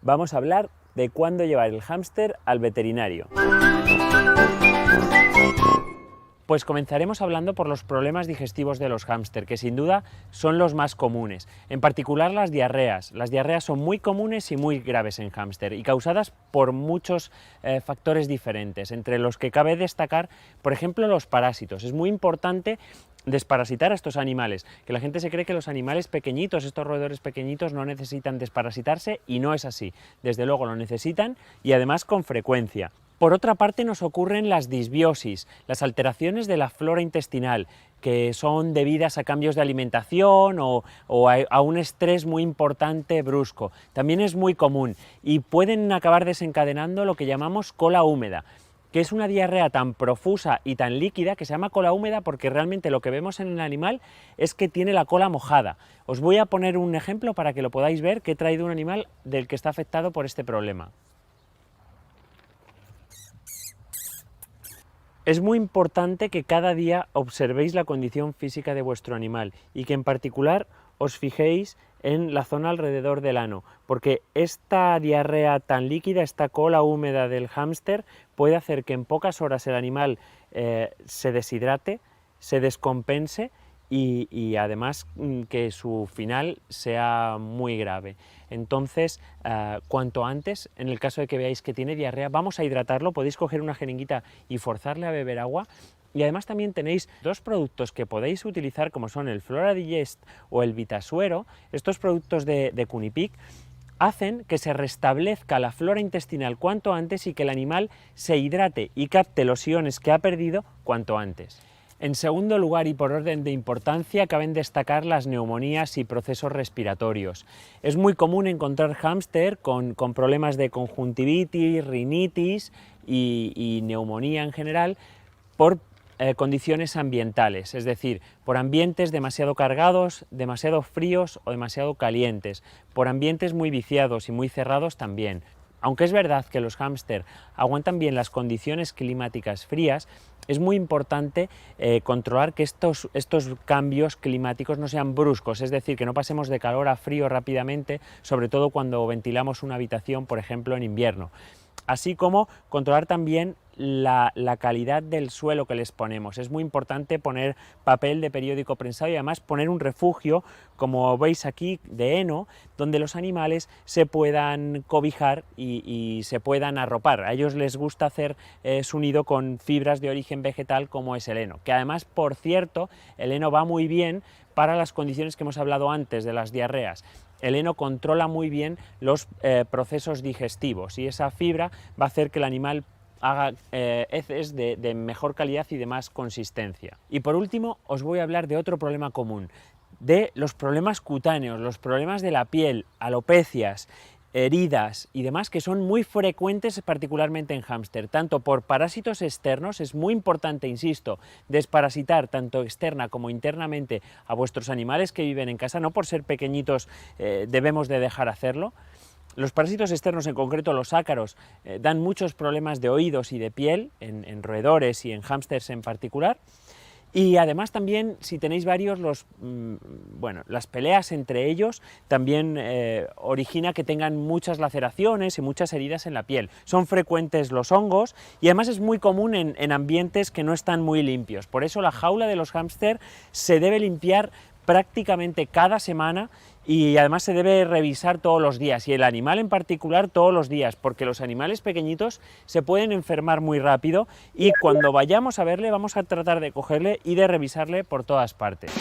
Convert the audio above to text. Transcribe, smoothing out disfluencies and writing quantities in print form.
vamos a hablar de cuándo llevar el hámster al veterinario. Pues comenzaremos hablando por los problemas digestivos de los hámster, que sin duda son los más comunes, en particular las diarreas. Las diarreas son muy comunes y muy graves en hámster y causadas por muchos factores diferentes, entre los que cabe destacar, por ejemplo, los parásitos. Es muy importante desparasitar a estos animales, que la gente se cree que los animales pequeñitos, estos roedores pequeñitos, no necesitan desparasitarse y no es así. Desde luego lo necesitan y además con frecuencia. Por otra parte nos ocurren las disbiosis, las alteraciones de la flora intestinal, que son debidas a cambios de alimentación o a un estrés muy importante brusco. También es muy común y pueden acabar desencadenando lo que llamamos cola húmeda, que es una diarrea tan profusa y tan líquida que se llama cola húmeda porque realmente lo que vemos en el animal es que tiene la cola mojada. Os voy a poner un ejemplo para que lo podáis ver, que he traído un animal del que está afectado por este problema. Es muy importante que cada día observéis la condición física de vuestro animal y que en particular os fijéis en la zona alrededor del ano, porque esta diarrea tan líquida, esta cola húmeda del hámster, puede hacer que en pocas horas el animal se deshidrate, se descompense y además que su final sea muy grave. Entonces, cuanto antes, en el caso de que veáis que tiene diarrea, vamos a hidratarlo, podéis coger una jeringuita y forzarle a beber agua. Y además también tenéis dos productos que podéis utilizar, como son el Flora Digest o el Vitasuero. Estos productos de Cunipic hacen que se restablezca la flora intestinal cuanto antes y que el animal se hidrate y capte los iones que ha perdido cuanto antes. En segundo lugar, y por orden de importancia, caben destacar las neumonías y procesos respiratorios. Es muy común encontrar hámster con problemas de conjuntivitis, rinitis y neumonía en general por condiciones ambientales, es decir, por ambientes demasiado cargados, demasiado fríos o demasiado calientes, por ambientes muy viciados y muy cerrados también. Aunque es verdad que los hámster aguantan bien las condiciones climáticas frías, es muy importante controlar que estos cambios climáticos no sean bruscos, es decir, que no pasemos de calor a frío rápidamente, sobre todo cuando ventilamos una habitación, por ejemplo, en invierno. Así como controlar también la calidad del suelo que les ponemos. Es muy importante poner papel de periódico prensado y además poner un refugio, como veis aquí, de heno, donde los animales se puedan cobijar y se puedan arropar. A ellos les gusta hacer su nido con fibras de origen vegetal como es el heno, que además, por cierto, el heno va muy bien para las condiciones que hemos hablado antes de las diarreas. El heno controla muy bien los procesos digestivos y esa fibra va a hacer que el animal haga heces de mejor calidad y de más consistencia. Y por último os voy a hablar de otro problema común, de los problemas cutáneos, los problemas de la piel, alopecias, heridas y demás, que son muy frecuentes particularmente en hámster, tanto por parásitos externos. Es muy importante, insisto, desparasitar tanto externa como internamente a vuestros animales que viven en casa, no por ser pequeñitos debemos de dejar hacerlo. Los parásitos externos, en concreto los ácaros, dan muchos problemas de oídos y de piel, en roedores y en hámsters en particular. Y además también, si tenéis varios, las peleas entre ellos también origina que tengan muchas laceraciones y muchas heridas en la piel. Son frecuentes los hongos y además es muy común en ambientes que no están muy limpios. Por eso la jaula de los hámster se debe limpiar prácticamente cada semana y además se debe revisar todos los días, y el animal en particular todos los días, porque los animales pequeñitos se pueden enfermar muy rápido y cuando vayamos a verle vamos a tratar de cogerle y de revisarle por todas partes.